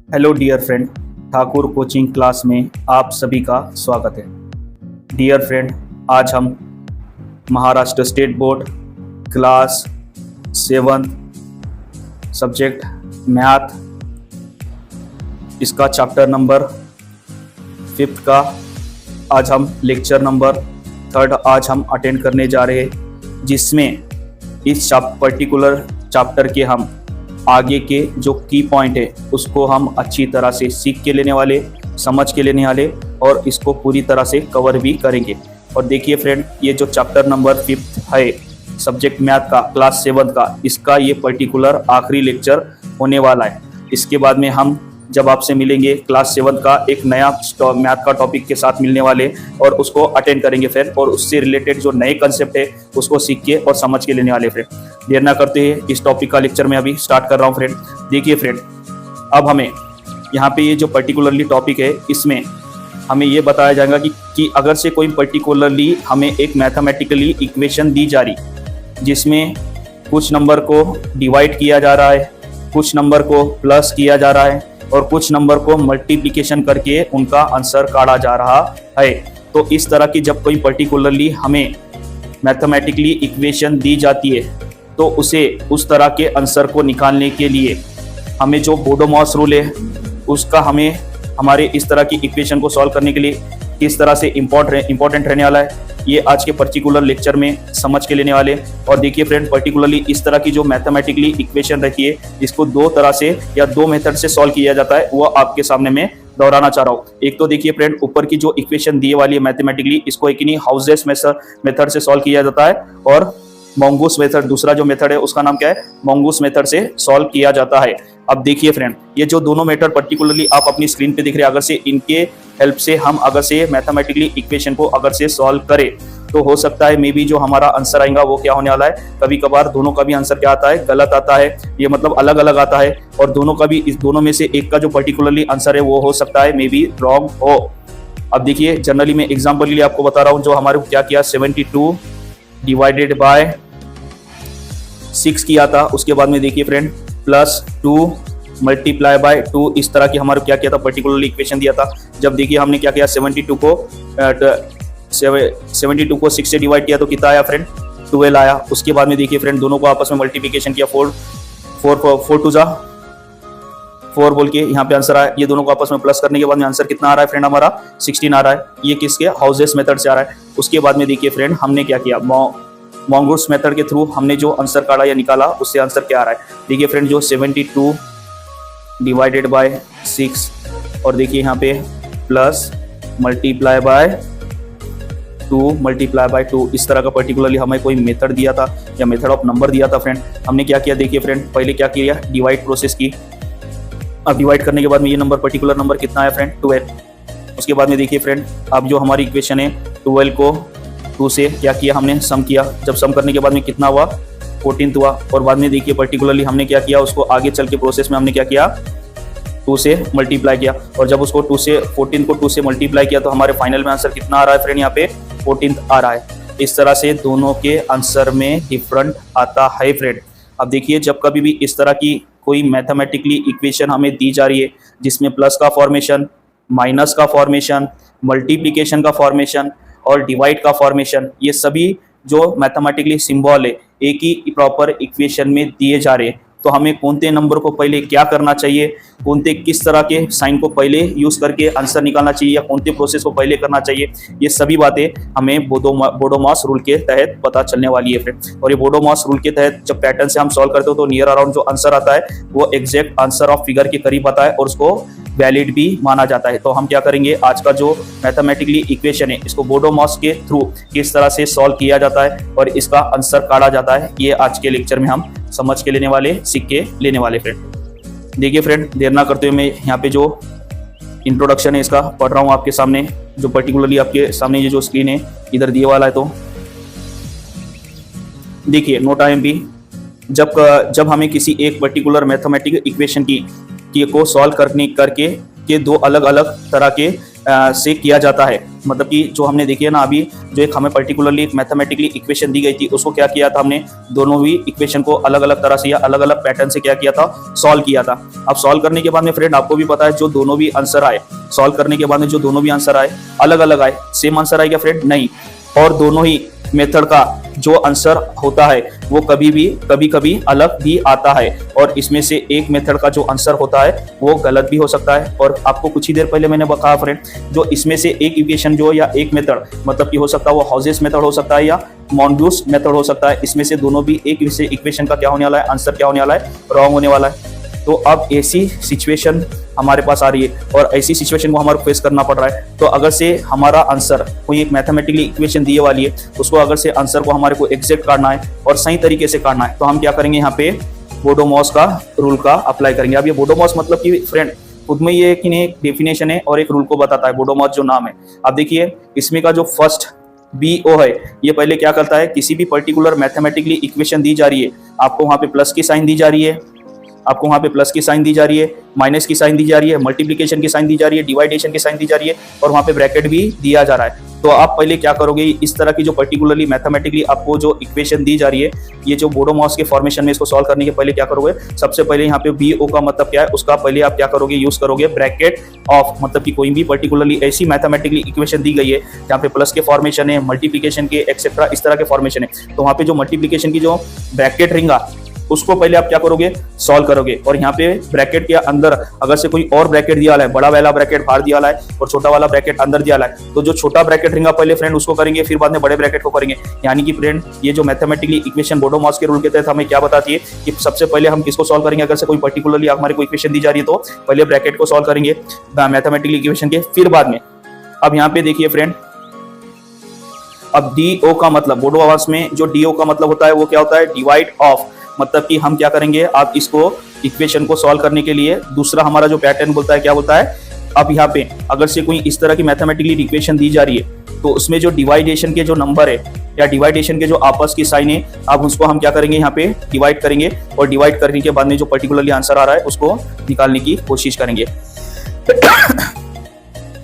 Hello dear friend, Thakur coaching class में आप सभी का स्वागत है। डियर फ्रेंड, आज हम Maharashtra state board class 7 subject math, इसका चैप्टर नंबर 5 का आज हम लेक्चर नंबर 3 आज हम अटेंड करने जा रहे हैं, जिसमें इस पर्टिकुलर चैप्टर के हम आगे के जो की पॉइंट है उसको हम अच्छी तरह से सीख के लेने वाले, समझ के लेने वाले और इसको पूरी तरह से कवर भी करेंगे। और देखिए फ्रेंड, ये जो चैप्टर नंबर 5 है सब्जेक्ट मैथ का क्लास 7 का, इसका ये पर्टिकुलर आखिरी लेक्चर होने वाला है। इसके बाद में हम जब आपसे मिलेंगे क्लास 7 का एक नया मैथ का टॉपिक के साथ मिलने वाले और उसको अटेंड करेंगे फ्रेंड, और उससे रिलेटेड जो नए कंसेप्ट है उसको सीख के और समझ के लेने वाले फ्रेंड। देर ना करते हुए इस टॉपिक का लेक्चर मैं अभी स्टार्ट कर रहा हूँ फ्रेंड। देखिए फ्रेंड, अब हमें यहाँ पे ये जो पर्टिकुलरली टॉपिक है इसमें हमें ये बताया जाएगा कि अगर से कोई पर्टिकुलरली हमें एक मैथमेटिकली इक्वेशन दी जा रही, जिसमें कुछ नंबर को डिवाइड किया जा रहा है, कुछ नंबर को प्लस किया जा रहा है और कुछ नंबर को मल्टीप्लिकेशन करके उनका आंसर काढ़ा जा रहा है। तो इस तरह की जब कोई पर्टिकुलरली हमें मैथमेटिकली इक्वेशन दी जाती है तो उसे उस तरह के आंसर को निकालने के लिए हमें जो बोडो-मॉस रूल है उसका हमें हमारे इस तरह की इक्वेशन को सॉल्व करने के लिए किस तरह से इम्पोर्टेंट रहने वाला है, ये आज के पर्टिकुलर लेक्चर में समझ के लेने वाले। और देखिए फ्रेंड, पर्टिकुलरली इस तरह की जो मैथमेटिकली इक्वेशन रहती है इसको दो तरह से या दो मेथड से सॉल्व किया जाता है, वो आपके सामने मैं दोहराना चाह रहा हूँ। एक तो देखिए फ्रेंड, ऊपर की जो इक्वेशन दी वाली है मैथमेटिकली, इसको एक ही हाउसेस मेथड से सॉल्व किया जाता है, और मोंगूस मेथड दूसरा जो मेथड है उसका नाम क्या है, मोंगूस मेथड से सॉल्व किया जाता है। अब देखिए फ्रेंड, ये जो दोनों मेथड पर्टिकुलरली आप अपनी स्क्रीन पे दिख रहे हैं, अगर से इनके हेल्प से हम अगर से मैथमेटिकली इक्वेशन को अगर से सॉल्व करें तो हो सकता है मे बी जो हमारा आंसर आएगा वो क्या होने वाला है। कभी कभार दोनों का भी आंसर क्या आता है, गलत आता है, ये मतलब अलग अलग आता है, और दोनों का भी इस दोनों में से एक का जो पर्टिकुलरली आंसर है वो हो सकता है मे बी रॉन्ग हो। अब देखिए, जनरली मैं एग्जाम्पल के लिए आपको बता रहा हूँ, जो हमारे क्या किया 72 डिवाइडेड बाय 6 किया था, उसके बाद में देखिए फ्रेंड प्लस 2 मल्टीप्लाई बाय 2, इस तरह की हमारे क्या किया था पर्टिकुलरली इक्वेशन दिया था। जब देखिए हमने क्या किया 72 को 6 से डिवाइड किया तो कितना आया फ्रेंड, 12 आया। उसके बाद में देखिए फ्रेंड दोनों को आपस में मल्टीप्लिकेशन किया, 4 टू जा 4 बोल के यहाँ पे आंसर आया। ये दोनों को आपस में प्लस करने के बाद में आंसर कितना आ रहा है फ्रेंड, हमारा 16 आ रहा है। ये किसके हाउसेस मेथड से आ रहा है। उसके बाद में देखिए फ्रेंड हमने क्या किया, मोंगूस मेथड के थ्रू हमने जो आंसर काढ़ा या निकाला उससे आंसर क्या आ रहा है। देखिए फ्रेंड, जो 72 डिवाइडेड बाय 6 और देखिए यहाँ पे plus multiply by 2 multiply by 2, इस तरह का पर्टिकुलरली हमें कोई मेथड दिया था या मेथड ऑफ नंबर दिया था फ्रेंड। हमने क्या किया, देखिए फ्रेंड पहले क्या किया, डिवाइड प्रोसेस की। अब डिवाइड करने के बाद में ये नंबर पर्टिकुलर नंबर कितना आया फ्रेंड, 12। उसके बाद में देखिए फ्रेंड, अब जो हमारी इक्वेशन है 12 को 2 से क्या किया, हमने सम किया। जब सम करने के बाद में कितना हुआ, 14 हुआ। और बाद में देखिए पर्टिकुलरली हमने क्या किया, उसको आगे चल के प्रोसेस में हमने क्या किया, 2 से मल्टीप्लाई किया। और जब उसको 14 को 2 से मल्टीप्लाई किया तो हमारे फाइनल में आंसर कितना आ रहा है फ्रेंड, यहाँ पे 14 आ रहा है। इस तरह से दोनों के आंसर में डिफरेंट आता है फ्रेंड। अब देखिए, जब कभी भी इस तरह की कोई मैथमेटिकली इक्वेशन हमें दी जा रही है जिसमें प्लस का फॉर्मेशन, माइनस का फॉर्मेशन, मल्टीप्लिकेशन का फॉर्मेशन और डिवाइड का फॉर्मेशन, ये सभी जो मैथमेटिकली सिंबल है एक ही प्रॉपर इक्वेशन में दिए जा रहे हैं, तो हमें कौनते नंबर को पहले क्या करना चाहिए, कौनते किस तरह के साइन को पहले यूज करके आंसर निकालना चाहिए या कौनते प्रोसेस को पहले करना चाहिए, ये सभी बातें हमें बोडो-मॉस रूल के तहत पता चलने वाली है फ्रेंड। और ये बोडो-मॉस रूल के तहत जब पैटर्न से हम सॉल्व करते हो तो नियर अराउंड जो आंसर आता है वो एग्जैक्ट आंसर ऑफ फिगर के करीब आता है और उसको वैलिड भी माना जाता है। तो हम क्या करेंगे, आज का जो मैथमेटिकली इक्वेशन है इसको बोडो-मॉस के थ्रू किस तरह से सॉल्व किया जाता है और इसका आंसर काढ़ा जाता है, ये आज के लेक्चर में हम समझ के लेने वाले, सीख के लेने वाले फ्रेंड। देखिए फ्रेंड, देर ना करते हुए मैं यहाँ पे जो इंट्रोडक्शन है इसका पढ़ रहा हूँ आपके सामने, जो पर्टिकुलरली आपके सामने ये जो स्क्रीन है इधर दिए वाला है। तो देखिए नोट IMP, जब हमें किसी एक पर्टिकुलर मैथमेटिकल इक्वेशन की को सॉल्व करके के दो अलग अलग तरह के से किया जाता है। मतलब कि जो हमने देखी है ना अभी, जो एक हमें पर्टिकुलरली एक मैथमेटिकली इक्वेशन दी गई थी, उसको क्या किया था हमने, दोनों ही इक्वेशन को अलग अलग तरह से या अलग अलग पैटर्न से क्या किया था, सॉल्व किया था। अब सॉल्व करने के बाद में फ्रेंड आपको भी पता है, जो दोनों भी आंसर आए, सॉल्व करने के बाद में जो दोनों भी आंसर आए अलग अलग आए, सेम आंसर आए क्या फ्रेंड? नहीं। और दोनों ही मेथड का जो आंसर होता है वो कभी कभी अलग भी आता है, और इसमें से एक मेथड का जो आंसर होता है वो गलत भी हो सकता है। और आपको कुछ ही देर पहले मैंने बताया फ्रेंड, जो इसमें से एक इक्वेशन जो या एक मेथड मतलब कि हो सकता है वो हॉजेस मेथड हो सकता है या मॉन्गूस मेथड हो सकता है, इसमें से दोनों भी एक इक्वेशन का क्या होने वाला है, आंसर क्या होने वाला है, रॉन्ग होने वाला है। तो अब ऐसी सिचुएशन हमारे पास आ रही है और ऐसी सिचुएशन को हमारे फेस करना पड़ रहा है। तो अगर से हमारा आंसर कोई एक मैथमेटिकली इक्वेशन दिए वाली है, उसको अगर से आंसर को हमारे को एग्जैक्ट काटना है और सही तरीके से काटना है, तो हम क्या करेंगे, यहाँ पे बोडोमॉस का रूल का अप्लाई करेंगे। अब ये बोडोमॉस मतलब कि फ्रेंड खुद में ये कि एक डेफिनेशन है और एक रूल को बताता है, बोडोमॉस जो नाम है। अब देखिए इसमें का जो फर्स्ट BO है, ये पहले क्या करता है, किसी भी पर्टिकुलर मैथमेटिकली इक्वेशन दी जा रही है, आपको वहाँ पे प्लस की साइन दी जा रही है, आपको वहाँ पे प्लस की साइन दी जा रही है, माइनस की साइन दी जा रही है, मल्टीप्लिकेशन की साइन दी जा रही है, डिवाइडेशन की साइन दी जा रही है, और वहाँ पे ब्रैकेट भी दिया जा रहा है। तो आप पहले क्या करोगे, इस तरह की जो पर्टिकुलरली मैथमेटिकली आपको जो इक्वेशन दी जा रही है, ये जो बोडोमॉस के फॉर्मेशन में इसको सॉल्व करने के पहले क्या करोगे, सबसे पहले यहाँ पे BO का मतलब क्या है, उसका पहले आप क्या करोगे, यूज करोगे ब्रैकेट ऑफ। मतलब कि कोई भी पर्टिकुलरली ऐसी मैथमेटिकली इक्वेशन दी गई है जहाँ पे प्लस के फॉर्मेशन है, मल्टीप्लिकेशन के एक्सेट्रा इस तरह के फॉर्मेशन है, तो वहाँ पे जो मल्टीप्लिकेशन की जो ब्रैकेट रहेगा उसको पहले आप क्या करोगे, सॉल्व करोगे। और यहाँ पे ब्रैकेट के अंदर अगर से कोई और ब्रैकेट दिया है, बड़ा वाला ब्रैकेट बाहर दिया है और छोटा वाला ब्रैकेट अंदर दिया है, तो जो छोटा ब्रैकेट रहेगा पहले फ्रेंड उसको करेंगे, फिर बाद में बड़े ब्रैकेट को करेंगे। यानी कि फ्रेंड ये जो मैथमेटिकली इक्वेशन बोडोमॉस के रूल के तहत हमें क्या बताती है कि सबसे पहले हम किसको सॉल्व करेंगे, अगर से कोई पर्टिकुलरली हमारे को इक्वेशन दी जा रही है तो पहले ब्रैकेट को सॉल्व करेंगे मैथमेटिकली इक्वेशन के, फिर बाद में। अब यहाँ पे देखिए फ्रेंड, अब DO का मतलब बोडोमॉस में जो DO का मतलब होता है वो क्या होता है, डिवाइड ऑफ। मतलब कि हम क्या करेंगे, आप इसको इक्वेशन को सॉल्व करने के लिए दूसरा हमारा जो पैटर्न बोलता है क्या बोलता है, अब यहाँ पे अगर से कोई इस तरह की मैथमेटिकली इक्वेशन दी जा रही है तो उसमें जो डिवाइडेशन के जो नंबर है या डिवाइडेशन के जो आपस की साइन है, अब उसको हम क्या करेंगे, यहाँ पे डिवाइड करेंगे, और डिवाइड करने के बाद में जो पर्टिकुलरली आंसर आ रहा है उसको निकालने की कोशिश करेंगे।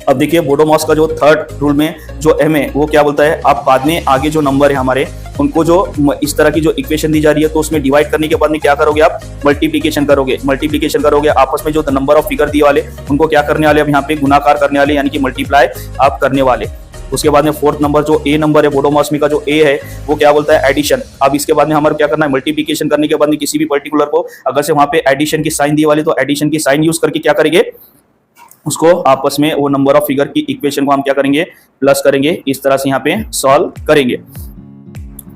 अब देखिए बोडोमॉस का जो थर्ड रूल में जो M है वो क्या बोलता है, आप बाद में आगे जो नंबर है हमारे उनको जो इस तरह की जो इक्वेशन दी जा रही है तो उसमें डिवाइड करने के बाद में क्या करोगे, आप मल्टीप्लिकेशन करोगे आपस में जो नंबर ऑफ फिगर दिए वाले उनको क्या करने वाले, अब यहाँ पे गुणाकार करने वाले, यानी कि मल्टीप्लाई आप करने वाले। उसके बाद में फोर्थ नंबर जो A नंबर है बोडोमॉस में का जो A है वो क्या बोलता है, एडिशन। अब इसके बाद में हमारे क्या करना है, मल्टीप्लिकेशन करने के बाद में किसी भी पर्टिकुलर को अगर से वहाँ पे एडिशन की साइन दी वाली, तो एडिशन की साइन यूज करके क्या करेंगे, उसको आपस में वो नंबर ऑफ फिगर की इक्वेशन को हम क्या करेंगे, प्लस करेंगे। इस तरह से यहाँ पे सॉल्व करेंगे।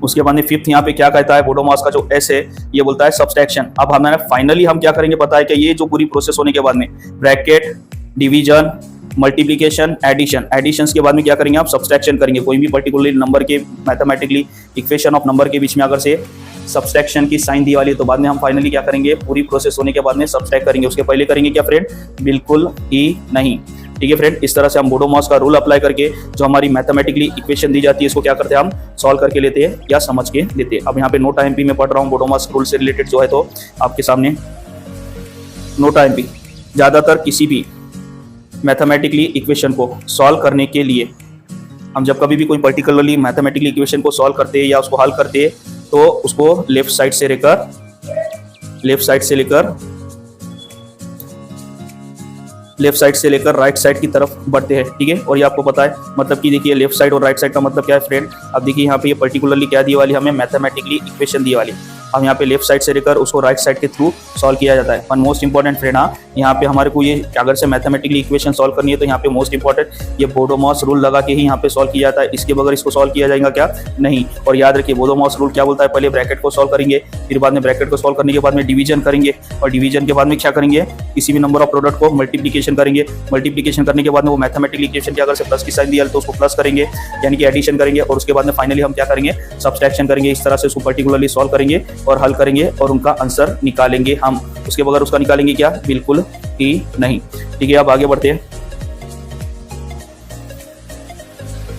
उसके बाद में फिफ्थ यहाँ पे क्या कहता है, बोडोमॉस का जो S है ये बोलता है सब्सट्रैक्शन। अब हमारे फाइनली हम क्या करेंगे पता है कि ये जो पूरी प्रोसेस होने के बाद में ब्रैकेट, डिवीजन, मल्टीप्लिकेशन, एडिशंस के बाद में क्या करेंगे, आप सब्सट्रैक्शन करेंगे। कोई भी पर्टिकुलर नंबर के मैथमेटिकली इक्वेशन ऑफ नंबर के बीच में अगर से सब्सट्रैक्शन की साइन दी वाली है तो बाद में हम फाइनली क्या करेंगे, पूरी प्रोसेस होने के बाद में सब्सट्रैक्ट करेंगे। उसके पहले करेंगे क्या फ्रेंड, बिल्कुल ही नहीं। ठीक है फ्रेंड, इस तरह से हम बोडोमॉस का रूल अप्लाई करके जो हमारी मैथमेटिकली इक्वेशन दी जाती है इसको क्या करते हैं, हम सॉल्व करके लेते हैं या समझ के लेते हैं। अब यहाँ पे नोटा MP में पढ़ रहा हूँ बोडोमॉस रूल से रिलेटेड जो है, तो आपके सामने नोटा MP। ज़्यादातर किसी भी मैथमेटिकली इक्वेशन को सॉल्व करने के लिए हम जब कभी भी कोई पर्टिकुलरली मैथमेटिकली इक्वेशन को सॉल्व करते हैं या उसको हल करते हैं तो उसको लेफ्ट साइड से लेकर राइट साइड की तरफ बढ़ते हैं। ठीक है, और ये आपको पता है मतलब कि देखिए लेफ्ट साइड और राइट साइड का मतलब क्या है फ्रेंड। अब देखिए यहाँ पे ये पर्टिकुलरली क्या दी वाली, हमें मैथमेटिकली इक्वेशन दी वाली, हम यहाँ पे लेफ्ट साइड से लेकर उसको राइट साइड के थ्रू सॉल्व किया जाता है। और मोस्ट इंपॉर्टेंट फ्रेंड, हाँ यहाँ पे हमारे को ये अगर से मैथमेटिकली इक्वेशन सॉल्व करनी है तो यहाँ पे मोस्ट इंपॉर्टेंट ये बोडोमॉस रूल लगा के ही यहाँ पे सॉल्व किया जाता है। इसके बगैर इसको सॉल्व किया जाएगा क्या, नहीं। और याद रखिए बोडोमॉस रूल क्या बोलता है, पहले ब्रैकेट को सॉल्व करेंगे, फिर बाद में ब्रैकेट को सॉल्व करने के बाद में डिवीजन करेंगे, और डिवीजन के बाद में क्या करेंगे, किसी भी नंबर ऑफ प्रोडक्ट को मल्टीप्लिकेशन करेंगे। मल्टीप्लिकेशन करने के बाद में वो मैथमेटिकली इक्वेशन की अगर से प्लस की साइन दिया तो उसको प्लस करेंगे, यानी कि एडिशन करेंगे, और उसके बाद में फाइनली हम क्या करेंगे, सब्सट्रैक्शन करेंगे। इस तरह से उसको पर्टिकुलरली सॉल्व करेंगे और हल करेंगे और उनका आंसर निकालेंगे हम। उसके बगैर उसका निकालेंगे क्या, बिल्कुल ही नहीं। ठीक है, अब आगे बढ़ते हैं।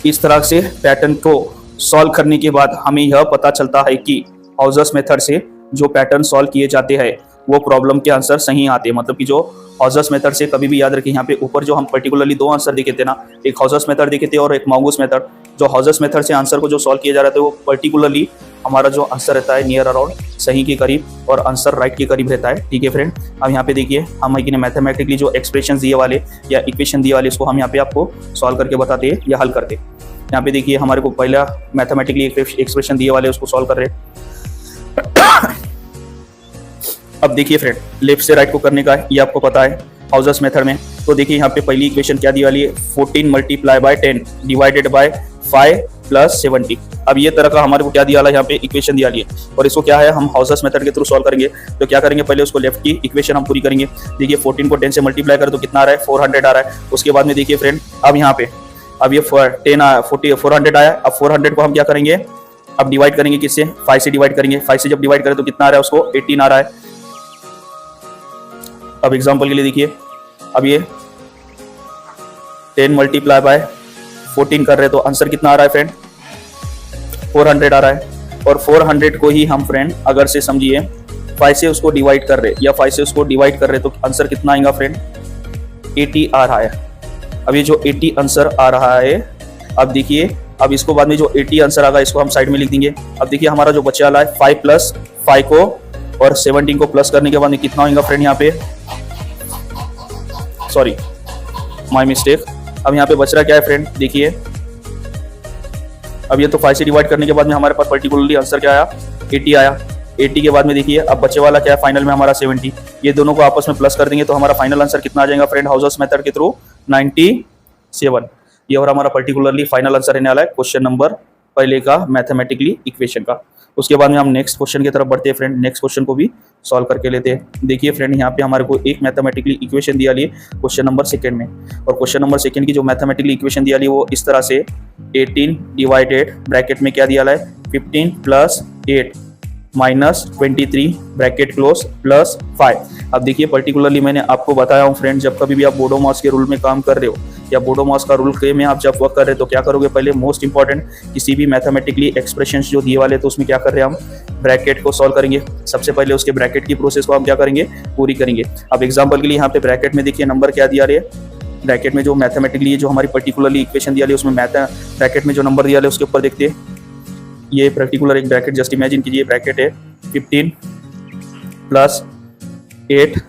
इस तरह से पैटर्न को सॉल्व करने के बाद हमें यह पता चलता है कि ऑजर्स मेथड से जो पैटर्न सॉल्व किए जाते हैं वो प्रॉब्लम के आंसर सही आते हैं। मतलब कि जो हॉजर्स मेथड से कभी भी याद रखें, यहाँ पे ऊपर जो हम पर्टिकुलरली 2 आंसर देखे थे ना, एक हॉजर्स मेथड देखे थे और एक मॉन्गूस मेथड। जो हॉजर्स मेथड से आंसर को जो सॉल्व किया जा रहा था वो पर्टिकुलरली हमारा जो आंसर रहता है नियर अराउंड सही के करीब और आंसर राइट के करीब रहता है। ठीक है फ्रेंड, अब यहाँ पे देखिए हम मैथमेटिकली जो एक्सप्रेशन दिए वाले या इक्वेशन दिए वाले उसको हम यहाँ पे आपको सॉल्व करके बताते हैं या हल करते हैं। यहाँ पे देखिए हमारे को पहला मैथमेटिकली एक्सप्रेशन दिए वाले उसको सॉल्व कर रहे हैं। अब देखिए फ्रेंड, लेफ्ट से राइट को करने का है, ये आपको पता है हाउजर्स मेथड में। तो देखिए यहाँ पे पहली इक्वेशन क्या दी वाली है, 14 multiply by 10 divided by 5 plus 70। अब ये तरह का हमारे को क्या दिया है, यहाँ पे इक्वेशन दिया है और इसको क्या है हम हाउजर्स मेथड के थ्रू सॉल्व करेंगे। तो क्या करेंगे, पहले उसको लेफ्ट की इक्वेशन हम पूरी करेंगे। देखिए 14 को 10 से मल्टीप्लाई करें तो कितना आ रहा है, 400 आ रहा है। उसके बाद में देखिए फ्रेंड, अब यहाँ पे अब ये 400 आया। अब 400 को हम क्या करेंगे, अब डिवाइड करेंगे किससे, 5 से डिवाइड करेंगे। 5 से जब डिवाइड करें तो कितना आ रहा है, उसको 18 आ रहा है। अब एग्जांपल के लिए देखिए, अब ये 10 मल्टीप्लाई बाय 14 कर रहे हैं तो आंसर कितना आ रहा है फ्रेंड, 400 आ रहा है। और 400 को ही हम फ्रेंड अगर से समझिए 5 से उसको डिवाइड कर रहे या 5 से उसको डिवाइड कर रहे तो आंसर कितना आएगा फ्रेंड, 80 आ रहा है। अब ये जो 80 आंसर आ रहा है, अब देखिए अब इसको बाद में जो 80 आंसर आएगा इसको हम साइड में लिख देंगे। अब देखिए हमारा जो बचा वाला है 5 प्लस 5 को और 17 को प्लस करने के बाद में कितना होगा फ्रेंड, यहाँ पे सॉरी माय मिस्टेक। अब यहाँ पे बच रहा क्या है फ्रेंड, देखिए अब ये तो 5 से डिवाइड करने के बाद में हमारे पास पर्टिकुलरली आंसर क्या आया, 80 आया। 80 के बाद में देखिए अब बचे वाला क्या है फाइनल में हमारा 70। ये दोनों को आपस में प्लस कर देंगे तो हमारा फाइनल आंसर कितना आ जाएगा फ्रेंड, हाउजर्स मेथड के थ्रू 97। ये और हमारा पर्टिकुलरली फाइनल आंसर रहने वाला है क्वेश्चन नंबर पहले का मैथमेटिकली इक्वेशन का। उसके बाद में हम नेक्स्ट क्वेश्चन की तरफ बढ़ते हैं फ्रेंड, नेक्स्ट क्वेश्चन को भी सॉल्व करके लेते हैं। देखिए फ्रेंड, यहाँ पे हमारे को एक मैथमेटिकली इक्वेशन दिया लिए क्वेश्चन नंबर सेकंड में, और क्वेश्चन नंबर सेकंड की जो मैथमेटिकली इक्वेशन दिया ली वो इस तरह से 18 डिवाइडेड ब्रैकेट में क्या दिया है 15 plus 8 minus 23 bracket close plus 5। अब देखिए पर्टिकुलरली मैंने आपको बताया हूँ फ्रेंड, जब कभी भी आप बोडो मॉस के रूल में काम कर रहे हो या बोडो मॉस का रूल के में आप जब वर्क कर रहे हो तो क्या करोगे, पहले मोस्ट इंपॉर्टेंट किसी भी मैथमेटिकली एक्सप्रेशंस जो दिए वाले तो उसमें क्या कर रहे हैं हम ब्रैकेट को सॉल्व करेंगे। सबसे पहले उसके ब्रैकेट की प्रोसेस को हम क्या करेंगे, पूरी करेंगे। अब एग्जाम्पल के लिए यहाँ पे ब्रैकेट में देखिए नंबर क्या दिया रहे, ब्रैकेट में जो मैथमेटिकली जो हमारी पर्टिकुलरली इक्वेशन दिया उसमें ब्रैकेट में जो नंबर दिया है उसके ऊपर देखते हैं। ये पर्टिकुलर एक ब्रैकेट जस्ट इमेजिन कीजिए, ब्रैकेट है 15 प्लस 8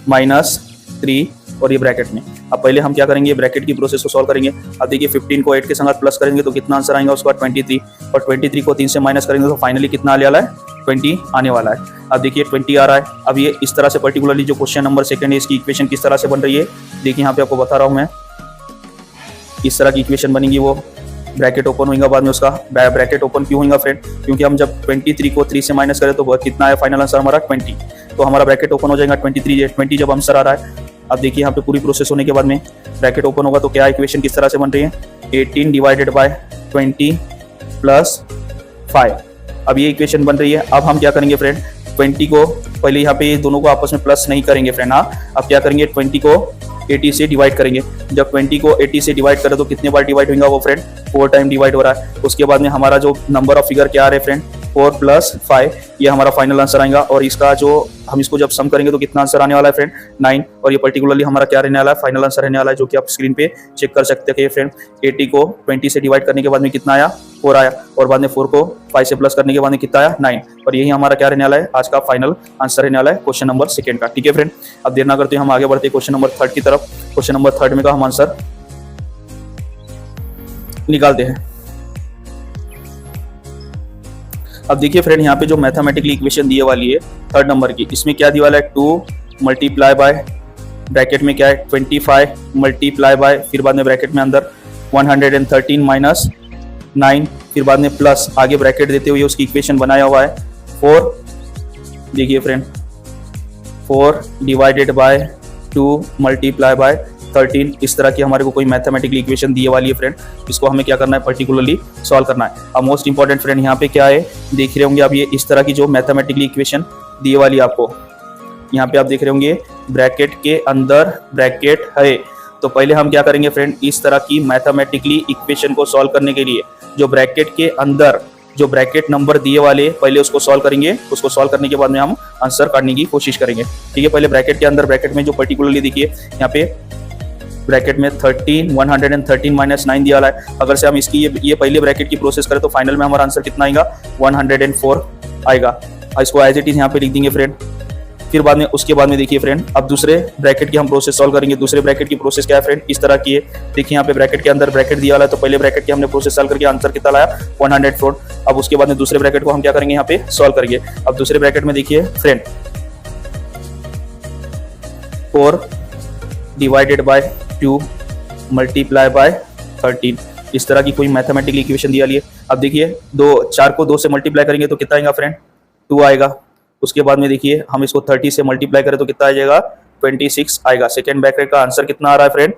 माइनस 3 और ये ब्रैकेट में। अब पहले हम क्या करेंगे, ब्रैकेट की प्रोसेस को सॉल्व करेंगे। अब देखिए 15 को 8 के संग प्लस करेंगे तो कितना आंसर आएगा उसका 23, और 23 को 3 से माइनस करेंगे तो फाइनली कितना आने वाला है 20 आने वाला है। अब देखिए 20 आ रहा है। अब ये इस तरह से पर्टिकुलरली जो क्वेश्चन नंबर सेकंड है इसकी इक्वेशन किस तरह से बन रही है, देखिए यहाँ पे आपको बता रहा हूँ मैं। इस तरह की इक्वेशन बनेगी, वो ब्रैकेट ओपन होगा, बाद में उसका ब्रैकेट ओपन क्यों होगा फ्रेंड, क्योंकि हम जब 23 को 3 से माइनस करें तो कितना है फाइनल आंसर हमारा 20, तो हमारा ब्रैकेट ओपन हो जाएगा 20 जब आंसर आ रहा है। अब देखिए यहाँ पे पूरी प्रोसेस होने के बाद में ब्रैकेट ओपन होगा तो क्या इक्वेशन किस तरह से बन रही है, 18 डिवाइडेड बाय 20 प्लस 5। अब ये इक्वेशन बन रही है। अब हम क्या करेंगे फ्रेंड, 20 को पहले यहाँ पे दोनों को आपस में प्लस नहीं करेंगे फ्रेंड, हाँ अब क्या करेंगे 20 को 80 से डिवाइड करेंगे। जब 20 को 80 से डिवाइड करें तो कितने बार डिवाइड होगा वो फ्रेंड, 4 टाइम डिवाइड हो रहा है। उसके बाद में हमारा जो नंबर ऑफ फिगर क्या आ रहे हैं फ्रेंड 4 प्लस 5, ये हमारा फाइनल आंसर आएगा। और इसका जो हम इसको जब सम करेंगे तो कितना आंसर आने वाला है फ्रेंड 9, और ये पर्टिकुलरली हमारा क्या रहने वाला है फाइनल आंसर रहने वाला है, जो कि आप स्क्रीन पे चेक कर सकते हैं फ्रेंड। 80 को 20 से डिवाइड करने के बाद में कितना आया 4 आया, और बाद में 4 को 5 से प्लस करने के बाद में कितना आया 9, और यही हमारा क्या रहने वाला है आज का फाइनल आंसर रहने वाला है क्वेश्चन नंबर सेकंड का। ठीक है फ्रेंड, अब देर ना करते हम आगे बढ़ते क्वेश्चन नंबर थर्ड की तरफ। क्वेश्चन नंबर थर्ड में का हम आंसर निकालते हैं। अब देखिए फ्रेंड, यहाँ पे जो मैथमेटिकली इक्वेशन दिए वाली है थर्ड नंबर की, इसमें क्या दिया वाला है 2 मल्टीप्लाई बाय ब्रैकेट में क्या है 25 मल्टीप्लाई बाय, फिर बाद में ब्रैकेट में अंदर 113 माइनस 9, फिर बाद में प्लस आगे ब्रैकेट देते हुए उसकी इक्वेशन बनाया हुआ है 4। देखिए friend 4 divided by 2 multiply by 13, इस तरह की हमारे को कोई मैथमेटिकली इक्वेशन दिए वाली है फ्रेंड। इसको हमें क्या करना है, पर्टिकुलरली सॉल्व करना है। अब मोस्ट इंपॉर्टेंट फ्रेंड यहाँ पे क्या है देख रहे होंगे आप, ये इस तरह की जो मैथमेटिकली इक्वेशन दिए वाली आपको यहाँ पे आप देख रहे होंगे ब्रैकेट के अंदर ब्रैकेट है। तो पहले हम क्या करेंगे फ्रेंड, इस तरह की मैथमेटिकली इक्वेशन को सॉल्व करने के लिए जो ब्रैकेट के अंदर जो ब्रैकेट नंबर दिए वाले पहले उसको सॉल्व करेंगे, उसको सॉल्व करने के बाद में हम आंसर काटने की कोशिश करेंगे। ठीक है, पहले ब्रैकेट के अंदर, ब्रैकेट में जो पर्टिकुलरली देखिए यहाँ पे ब्रैकेट में 13 113 माइनस 9 दिया वाला है। अगर से हम इसकी ये पहले ब्रैकेट की प्रोसेस करें तो फाइनल में हमारा आंसर कितना आएगा, 104 आएगा। इसको एज इट इज यहाँ पे लिख देंगे फ्रेंड। फिर बाद में उसके बाद में देखिए फ्रेंड, अब दूसरे ब्रैकेट की हम प्रोसेस सॉल्व करेंगे। दूसरे ब्रैकेट की प्रोसेस क्या है फ्रेंड, इस तरह की है। देखिए यहाँ पे ब्रैकेट के अंदर ब्रैकेट दिया वाला है, तो पहले ब्रैकेट की हमने प्रोसेस सॉल्व करके आंसर कितना लाया, 104। अब उसके बाद में दूसरे ब्रैकेट को हम क्या करेंगे, यहाँ पे सॉल्व करेंगे। अब दूसरे ब्रैकेट में देखिए friend 4 divided by 2 multiply by 13, इस तरह की कोई मैथमेटिकल इक्वेशन दिया लिए। अब देखिए 4 को 2 से मल्टीप्लाई करेंगे तो कितना आएगा फ्रेंड, 2 आएगा। उसके बाद में देखिए हम इसको 30 से मल्टीप्लाई करें तो कितना आ जाएगा, 26 आएगा। सेकेंड ब्रैकेट का आंसर कितना आ रहा है फ्रेंड,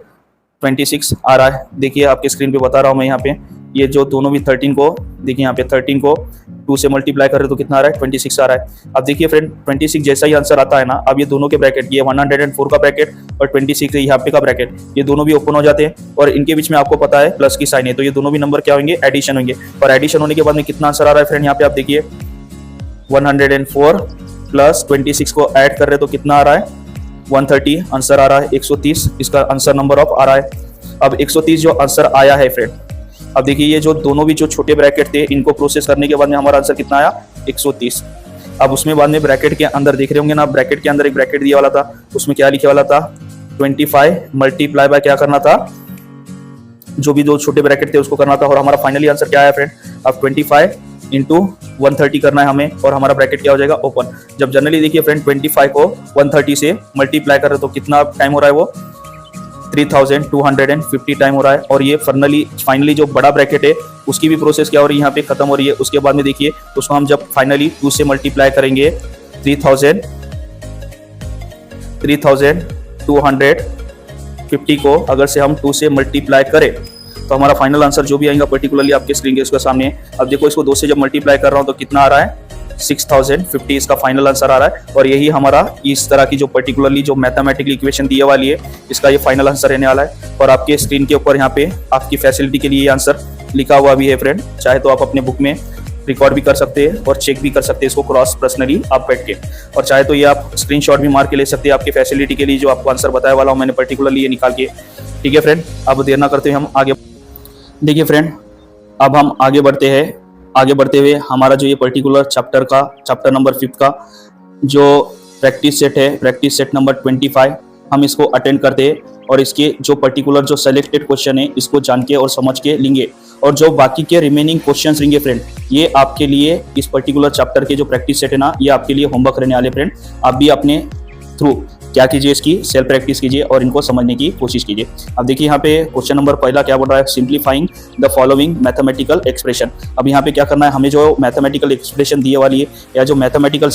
26 आ रहा है। देखिए आपके स्क्रीन पे बता रहा हूँ मैं यहाँ पे, ये जो दोनों भी 13 को देखिए यहाँ पे 13 को 2 से मल्टीप्लाई करें तो कितना आ रहा है, 26 आ रहा है। अब देखिए फ्रेंड 26 जैसा ही आंसर आता है ना, अब ये दोनों के ब्रैकेट, ये 104 का ब्रैकेट और 26 यहाँ पे का ब्रैकेट, ये दोनों भी ओपन हो जाते हैं और इनके बीच में आपको पता है प्लस की साइन है, तो ये दोनों भी नंबर क्या होंगे, एडिशन होंगे। और एडिशन होने के बाद में कितना आंसर आ रहा है फ्रेंड, यहाँ पे आप देखिए 104 प्लस 26 को ऐड कर रहे तो कितना आ रहा है, 130 आंसर आ रहा है, 130 इसका आंसर नंबर ऑफ आ रहा है। अब 130 जो आंसर आया है फ्रेंड, अब देखिए ये जो दोनों भी जो छोटे ब्रैकेट थे इनको प्रोसेस करने के बाद में हमारा आंसर कितना आया, 130। अब उसमें बाद में ब्रैकेट के अंदर देख रहे होंगे ना, ब्रैकेट के अंदर एक ब्रैकेट दिया वाला था, उसमें क्या लिखे वाला था, 25 मल्टीप्लाई बाय क्या करना था, जो भी दो छोटे ब्रैकेट थे उसको करना था। और हमारा फाइनली आंसर क्या आया फ्रेंड, अब 25 इंटू 130 करना है हमें और हमारा ब्रैकेट क्या हो जाएगा, ओपन। जब जनरली देखिए फ्रेंड 25 को 130 से मल्टीप्लाई कर रहे तो कितना टाइम हो रहा है, वो 3250 टाइम हो रहा है। और ये फाइनली जो बड़ा ब्रैकेट है उसकी भी प्रोसेस क्या हो रही है, यहाँ पे खत्म हो रही है। उसके बाद में देखिए उसको हम जब फाइनली 2 से मल्टीप्लाई करेंगे 3250 को अगर से हम 2 से मल्टीप्लाई करें तो हमारा फाइनल आंसर जो भी आएगा पर्टिकुलरली आपके स्क्रीन के उसके सामने। अब देखो इसको 2 से जब मल्टीप्लाई कर रहा हूँ तो कितना आ रहा है, 6050 इसका फाइनल आंसर आ रहा है। और यही हमारा इस तरह की जो पर्टिकुलरली जो मैथमेटिकल इक्वेशन दिए वाली है इसका ये फाइनल आंसर रहने वाला है। और आपके स्क्रीन के ऊपर यहाँ पे आपकी फैसिलिटी के लिए ये आंसर लिखा हुआ भी है फ्रेंड, चाहे तो आप अपने बुक में रिकॉर्ड भी कर सकते हैं और चेक भी कर सकते हैं इसको क्रॉस पर्सनली आप बैठ के, और चाहे तो ये आप स्क्रीनशॉट भी मार के ले सकते हैं आपकी फैसिलिटी के लिए, जो आपको आंसर बताया वाला हूँ मैंने पर्टिकुलरली ये निकाल के। ठीक है फ्रेंड, अब देर ना करते हुए हम आगे देखिए फ्रेंड, अब हम आगे बढ़ते हैं। आगे बढ़ते हुए हमारा जो ये पर्टिकुलर चैप्टर नंबर 5 का जो प्रैक्टिस सेट है, प्रैक्टिस सेट नंबर 25, हम इसको अटेंड करते हैं और इसके जो पर्टिकुलर जो सेलेक्टेड क्वेश्चन है इसको जान के और समझ के लेंगे। और जो बाकी के रिमेनिंग क्वेश्चंस रहेंगे फ्रेंड, ये आपके लिए इस पर्टिकुलर चैप्टर के जो प्रैक्टिस सेट है ना, ये आपके लिए होमवर्क रहने वाले फ्रेंड। आप भी अपने थ्रू क्या कीजिए, इसकी सेल्फ प्रैक्टिस कीजिए और इनको समझने की कोशिश कीजिए। अब देखिए यहाँ पे क्वेश्चन नंबर पहला क्या बोल रहा है, simplifying the following mathematical expression. अब यहाँ पे क्या करना है, हमें जो मैथमेटिकल एक्सप्रेशन दिए वाली है या जो मैथमेटिकल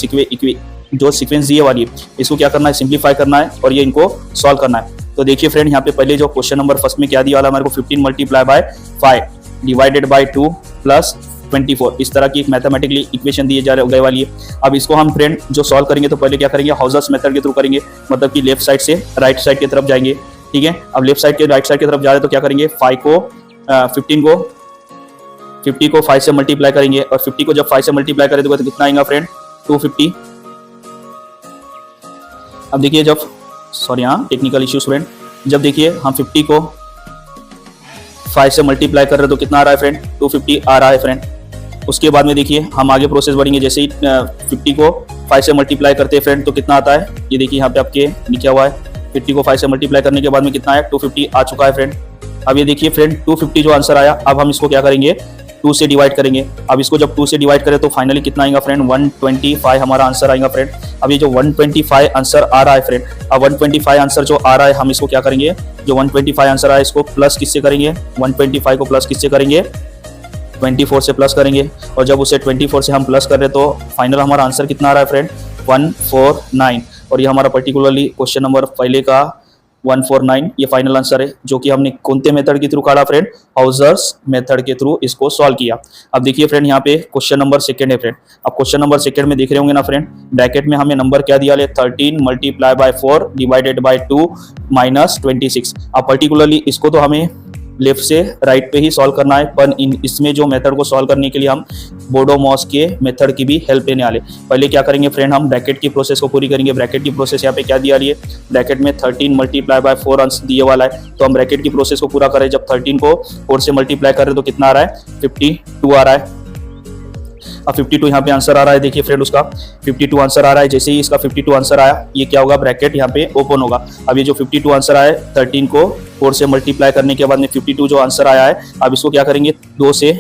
जो सीक्वेंस दिए वाली है इसको क्या करना है, सिंप्लीफाई करना है और ये इनको सॉल्व करना है। तो देखिए फ्रेंड यहाँ पे पहले जो क्वेश्चन नंबर फर्स्ट में क्या दिया वाला हमारे को, 15 multiply by 5 divided by 2 plus 24, इस तरह की एक मैथमेटिकली इक्वेशन दिए जा गए वाली है। अब इसको हम फ्रेंड जो सॉल्व करेंगे तो पहले क्या करेंगे, हाउजर्स मेथड के थ्रू करेंगे, मतलब कि लेफ्ट साइड से राइट साइड की तरफ जाएंगे। ठीक है, अब लेफ्ट साइड के राइट साइड की तरफ जा रहे हैं तो क्या करेंगे, 50 को 5 से मल्टीप्लाई करेंगे और 50 को जब 5 से मल्टीप्लाई करें तो कितना आएगा फ्रेंड, 250। अब देखिए जब यहाँ टेक्निकल इश्यूज फ्रेंड, जब देखिए हम 50 को 5 से मल्टीप्लाई कर रहे हैं तो कितना आ रहा है फ्रेंड, 250 आ रहा है फ्रेंड। उसके बाद में देखिए हम आगे प्रोसेस बढ़ेंगे, जैसे ही 50 को 5 से मल्टीप्लाई करते हैं फ्रेंड तो कितना आता है, ये देखिए यहाँ पे आपके लिखा हुआ है। 50 को 5 से मल्टीप्लाई करने के बाद में कितना है, 250 आ चुका है फ्रेंड। अब ये देखिए फ्रेंड 250 जो आंसर आया, अब हम इसको क्या करेंगे, 2 से डिवाइड करेंगे। अब इसको जब 2 से डिवाइड करें तो फाइनली कितना आएगा फ्रेंड, 125 हमारा आंसर आएगा फ्रेंड। अब ये जो 125 आंसर आ रहा है फ्रेंड, अब 125 आंसर जो आ रहा है हम इसको क्या करेंगे, जो 125 आंसर आया इसको प्लस किससे करेंगे, 125 को प्लस किससे करेंगे, 24 से प्लस करेंगे। और जब उसे 24 से हम प्लस कर रहे तो फाइनल हमारा आंसर कितना आ रहा है फ्रेंड, 149। और ये हमारा पर्टिकुलरली क्वेश्चन नंबर पहले का 149 ये फाइनल आंसर है, जो कि हमने कौन से मेथड के थ्रू काढ़ा फ्रेंड, हाउजर्स मेथड के थ्रू इसको सॉल्व किया। अब देखिए फ्रेंड यहाँ पे क्वेश्चन नंबर सेकंड है फ्रेंड। अब क्वेश्चन नंबर सेकंड में देख रहे होंगे ना फ्रेंड, ब्रैकेट में हमें नंबर क्या दिया है, 13 multiply by 4 divided by 2 minus 26। अब पर्टिकुलरली इसको तो हमें लेफ्ट से राइट पे ही सॉल्व करना है, पर इसमें जो मेथड को सॉल्व करने के लिए हम बोडो मॉस के मेथड की भी हेल्प लेने वाले। पहले क्या करेंगे फ्रेंड, हम ब्रैकेट की प्रोसेस को पूरी करेंगे। ब्रैकेट की प्रोसेस यहाँ पे क्या दिया है, ब्रैकेट में 13 मल्टीप्लाई बाय 4 अंश दिए वाला है, तो हम ब्रैकेट की प्रोसेस को पूरा करें। जब 13 को 4 से मल्टीप्लाई करें तो कितना आ रहा है, 52 आ रहा है। अब 52 यहाँ पे आंसर आ रहा है, देखिए फ्रेंड उसका 52 आंसर आ रहा है। जैसे ही इसका 52 आंसर आया, ये क्या होगा, ब्रैकेट यहाँ पे ओपन होगा। अब ये जो 52 आंसर आया है, 13 को 4 से मल्टीप्लाई करने के बाद में 52 जो आंसर आया है, अब इसको क्या करेंगे, 2 से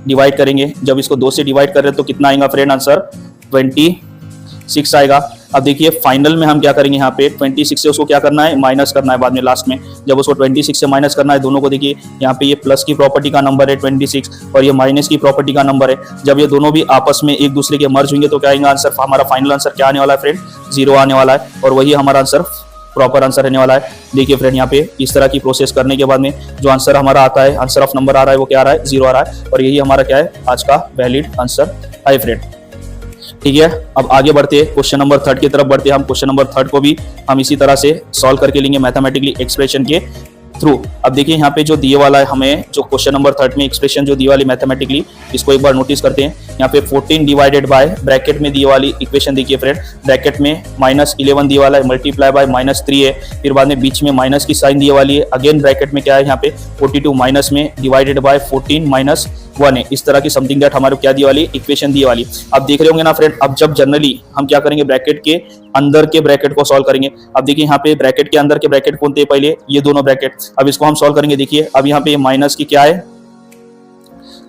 डिवाइड करेंगे। जब इसको 2 से डिवाइड कर रहे हैं तो कितना आएगा फ्रेंड आंसर, 26 आएगा। अब देखिए फाइनल में हम क्या करेंगे, यहाँ पे 26 से उसको क्या करना है, माइनस करना है बाद में लास्ट में। जब उसको 26 से माइनस करना है, दोनों को देखिए यहाँ पे ये प्लस की प्रॉपर्टी का नंबर है 26 और ये माइनस की प्रॉपर्टी का नंबर है। जब ये दोनों भी आपस में एक दूसरे के मर्ज होंगे तो क्या आएगा आंसर, हमारा फाइनल आंसर क्या आने वाला है फ्रेंड, 0 आने वाला है, और वही हमारा आंसर प्रॉपर आंसर रहने वाला है। देखिए फ्रेंड यहाँ पे इस तरह की प्रोसेस करने के बाद में जो आंसर हमारा आता है, आंसर ऑफ नंबर आ रहा है, वो क्या आ रहा है, 0 आ रहा है, और यही हमारा क्या है, आज का वैलिड आंसर है फ्रेंड। ठीक है, अब आगे बढ़ते हैं, क्वेश्चन नंबर 3 की तरफ बढ़ते हैं हम। क्वेश्चन नंबर 3 को भी हम इसी तरह से सॉल्व करके लेंगे मैथमेटिकली एक्सप्रेशन के थ्रू। अब देखिए यहाँ पे जो दिए वाला है हमें, जो क्वेश्चन नंबर 3 में एक्सप्रेशन जो दिए वाली मैथमेटिकली, इसको एक बार नोटिस करते हैं। यहाँ पे 14 डिवाइडेड बाय ब्रैकेट में दिए वाली इक्वेशन देखिए फ्रेंड, ब्रैकेट में -11 दिए वाला है, मल्टीप्लाई बाय -3 है, फिर बाद में बीच में माइनस की साइन दिए वाली है, अगेन ब्रैकेट में क्या है यहाँ पे 42 माइनस में डिवाइडेड बाय 14 -1 है। इस तरह की समथिंग दैट हमारे क्या दी वाली इक्वेशन दी वाली। अब देख रहे होंगे ना फ्रेंड, अब जब जनरली हम क्या करेंगे, ब्रैकेट के अंदर के ब्रैकेट को सॉल्व करेंगे। अब देखिए यहाँ पे ब्रैकेट के अंदर के ब्रैकेट कौन थे, पहले ये दोनों ब्रैकेट, अब इसको हम सॉल्व करेंगे। देखिए अब यहाँ पे माइनस की क्या है,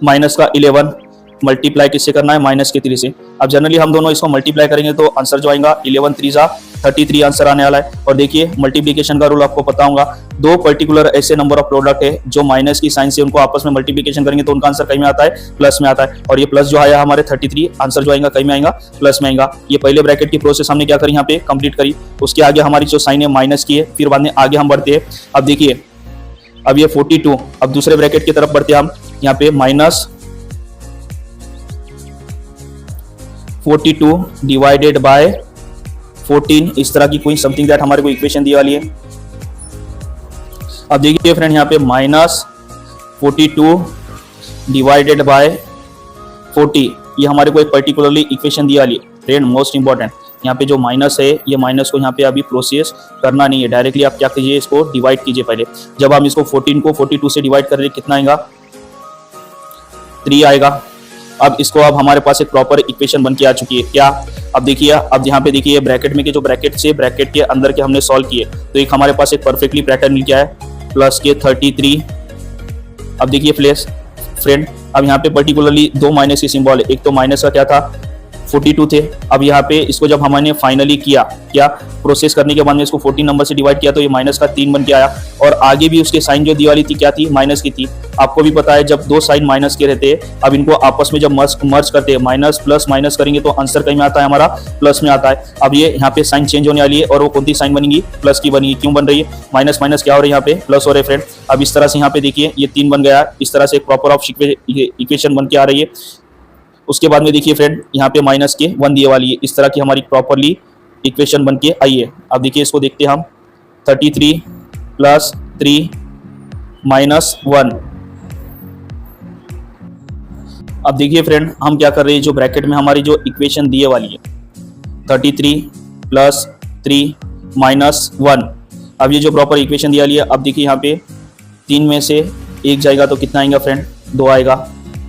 माइनस का 11 मल्टीप्लाई किससे करना है, माइनस के 3 से। अब जनरली हम दोनों इसको मल्टीप्लाई करेंगे तो आंसर जो आएगा 11 3 33 आंसर आने वाला है। और देखिए मल्टीप्लिकेशन का रूल आपको पता होगा, दो पर्टिकुलर ऐसे नंबर ऑफ प्रोडक्ट है जो माइनस की साइन से उनको आपस में मल्टीप्लिकेशन करेंगे तो उनका आंसर कहीं में आता है, प्लस में आता है। और ये प्लस जो आया हमारे 33 आंसर जो आएगा कहीं में आएगा, प्लस में आएगा। ये पहले ब्रैकेट की प्रोसेस हमने क्या करी, यहाँ पे कंप्लीट करी। उसके आगे हमारी जो साइन है माइनस की है, फिर बाद में आगे हम बढ़ते हैं। अब देखिए अब ये 42, अब दूसरे ब्रैकेट की तरफ बढ़ते हैं हम, यहाँ पे -42 डिवाइडेड बाय 14, इस तरह की कोई समथिंग दैट हमारे को इक्वेशन दी वाली है। अब देखिए फ्रेंड यहाँ पे -42 डिवाइडेड बाय 40, ये हमारे को एक पर्टिकुलरली इक्वेशन दी वाली है फ्रेंड। मोस्ट इंपॉर्टेंट यहाँ पे जो माइनस है, ये माइनस को यहाँ पे अभी प्रोसेस करना नहीं है, डायरेक्टली आप क्या कीजिए, इसको डिवाइड कीजिए पहले। जब हम इसको 14 को 42 से डिवाइड कर रहे कितना आएगा, 3 आएगा। अब इसको अब हमारे पास एक प्रॉपर इक्वेशन बन के आ चुकी है क्या। अब देखिए, अब यहाँ पे देखिए ब्रैकेट में के जो ब्रैकेट से ब्रैकेट के अंदर के हमने सॉल्व किए तो एक हमारे पास एक परफेक्टली पैटर्न मिल गया है, प्लस के 33। अब देखिए प्लेस फ्रेंड, अब यहाँ पे पर्टिकुलरली दो माइनस की सिंबल है, एक तो माइनस का क्या था 42 थे। अब यहाँ पे इसको जब हमने फाइनली किया, क्या प्रोसेस करने के बाद में इसको 14 नंबर से डिवाइड किया तो ये माइनस का 3 बन के आया। और आगे भी उसके साइन जो दी वाली थी क्या थी, माइनस की थी। आपको भी पता है जब दो साइन माइनस के रहते हैं, अब इनको आपस में जब मर्ज करते हैं, माइनस प्लस माइनस करेंगे तो आंसर कहीं में आता है हमारा, प्लस में आता है। अब ये यहाँ पे साइन चेंज होने वाली है और वो कौन सी साइन बनेगी, प्लस की बनेगी। क्यों बन रही है, माइनस माइनस क्या हो रहा है यहाँ पे, प्लस हो रहे फ्रेंड। अब इस तरह से यहाँ पे देखिए ये 3 बन गया, इस तरह से एक प्रॉपर ऑफ इक्वेशन बन के आ रही है। उसके बाद में देखिए फ्रेंड यहाँ पे माइनस के 1 दिए वाली है, इस तरह की हमारी प्रॉपरली इक्वेशन बन के आई है। अब देखिए इसको देखते हैं हम, 33 + 3 - 1। अब देखिए फ्रेंड हम क्या कर रहे हैं, जो ब्रैकेट में हमारी जो इक्वेशन दिए वाली है 33 + 3 - 1, अब ये जो प्रॉपर इक्वेशन दिया लिया। अब देखिए यहाँ पे 3 में से 1 जाएगा तो कितना आएगा फ्रेंड, 2 आएगा।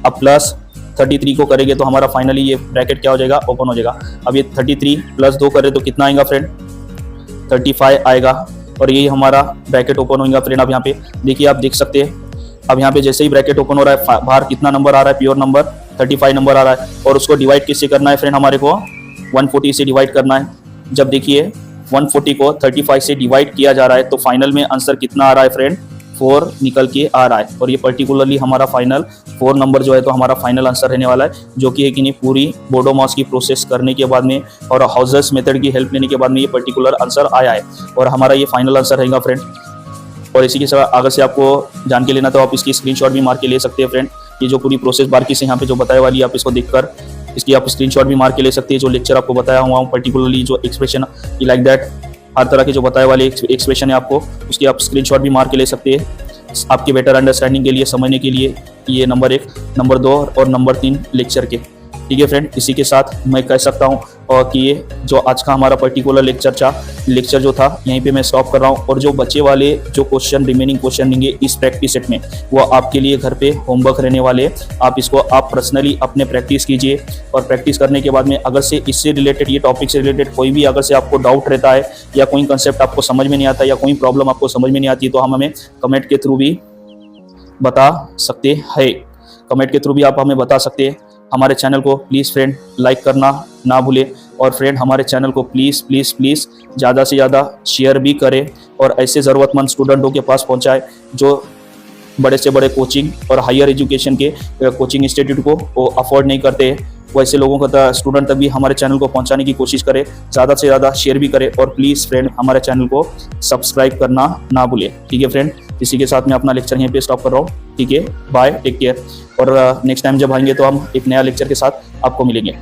अब प्लस 33 को करेंगे तो हमारा फाइनली ये ब्रैकेट क्या हो जाएगा, ओपन हो जाएगा। अब ये 33 + 2 करें तो कितना आएगा फ्रेंड, 35 आएगा। और यही हमारा ब्रैकेट ओपन होगा फ्रेंड। अब यहाँ पे देखिए, आप देख सकते हैं अब यहाँ पे जैसे ही ब्रैकेट ओपन हो रहा है, बाहर कितना नंबर आ रहा है, प्योर नंबर 35 नंबर आ रहा है। और उसको डिवाइड किससे करना है फ्रेंड, हमारे को 140 से डिवाइड करना है। जब देखिए 140 को 35 से डिवाइड किया जा रहा है तो फाइनल में आंसर कितना आ रहा है फ्रेंड, 4 निकल के आ रहा है। और ये पर्टिकुलरली हमारा फाइनल 4 नंबर जो है तो हमारा फाइनल आंसर रहने वाला है, जो कि है कि नहीं पूरी बोडो मॉस की प्रोसेस करने के बाद में और हाउसेस मेथड की हेल्प लेने के बाद में ये पर्टिकुलर आंसर आया है और हमारा ये फाइनल आंसर रहेगा फ्रेंड। और इसी के साथ अगर से आपको जान के लेना तो आप इसकी स्क्रीनशॉट भी मार के ले सकते हैं फ्रेंड। ये जो पूरी प्रोसेस बारीकी से यहाँ पे जो बताया वाली आप इसको देखकर इसकी आप स्क्रीनशॉट भी मार के ले सकते हैं। जो लेक्चर आपको बताया हुआ पर्टिकुलरली जो एक्सप्रेशन लाइक दैट हर तरह के जो बताए वाले एक्सप्रेशन है आपको, उसकी आप स्क्रीनशॉट भी मार के ले सकते हैं। आपके बेटर अंडरस्टैंडिंग के लिए, समझने के लिए ये नंबर 1, नंबर 2 और नंबर 3 लेक्चर के। ठीक है फ्रेंड, इसी के साथ मैं कह सकता हूँ और कि ये जो आज का हमारा पर्टिकुलर लेक्चर जो था यहीं पे मैं स्टॉप कर रहा हूँ। और जो बच्चे वाले जो रिमेनिंग क्वेश्चन लेंगे इस प्रैक्टिस सेट में, वो आपके लिए घर पे होमवर्क रहने वाले। आप इसको आप पर्सनली अपने प्रैक्टिस कीजिए और प्रैक्टिस करने के बाद में अगर से इससे रिलेटेड, ये टॉपिक से रिलेटेड कोई भी अगर से आपको डाउट रहता है या कोई कंसेप्ट आपको समझ में नहीं आता या कोई प्रॉब्लम आपको समझ में नहीं आती, तो हम हमें कमेंट के थ्रू भी बता सकते हैं। कमेंट के थ्रू भी आप हमें बता सकते हैं। हमारे चैनल को प्लीज़ फ्रेंड लाइक करना ना भूलें और फ्रेंड हमारे चैनल को प्लीज़ प्लीज़ प्लीज़ ज़्यादा से ज़्यादा शेयर भी करें और ऐसे ज़रूरतमंद स्टूडेंटों के पास पहुंचाएं जो बड़े से बड़े कोचिंग और हायर एजुकेशन के कोचिंग इंस्टीट्यूट को वो अफोर्ड नहीं करते। वैसे लोगों का स्टूडेंट तक भी हमारे चैनल को पहुंचाने की कोशिश करें, ज़्यादा से ज़्यादा शेयर भी करें और प्लीज़ फ्रेंड हमारे चैनल को सब्सक्राइब करना ना भूलें। ठीक है फ्रेंड, इसी के साथ मैं अपना लेक्चर यहीं पे स्टॉप कर रहा हूँ। ठीक है, बाय, टेक केयर। और नेक्स्ट टाइम जब आएंगे तो हम एक नया लेक्चर के साथ आपको मिलेंगे।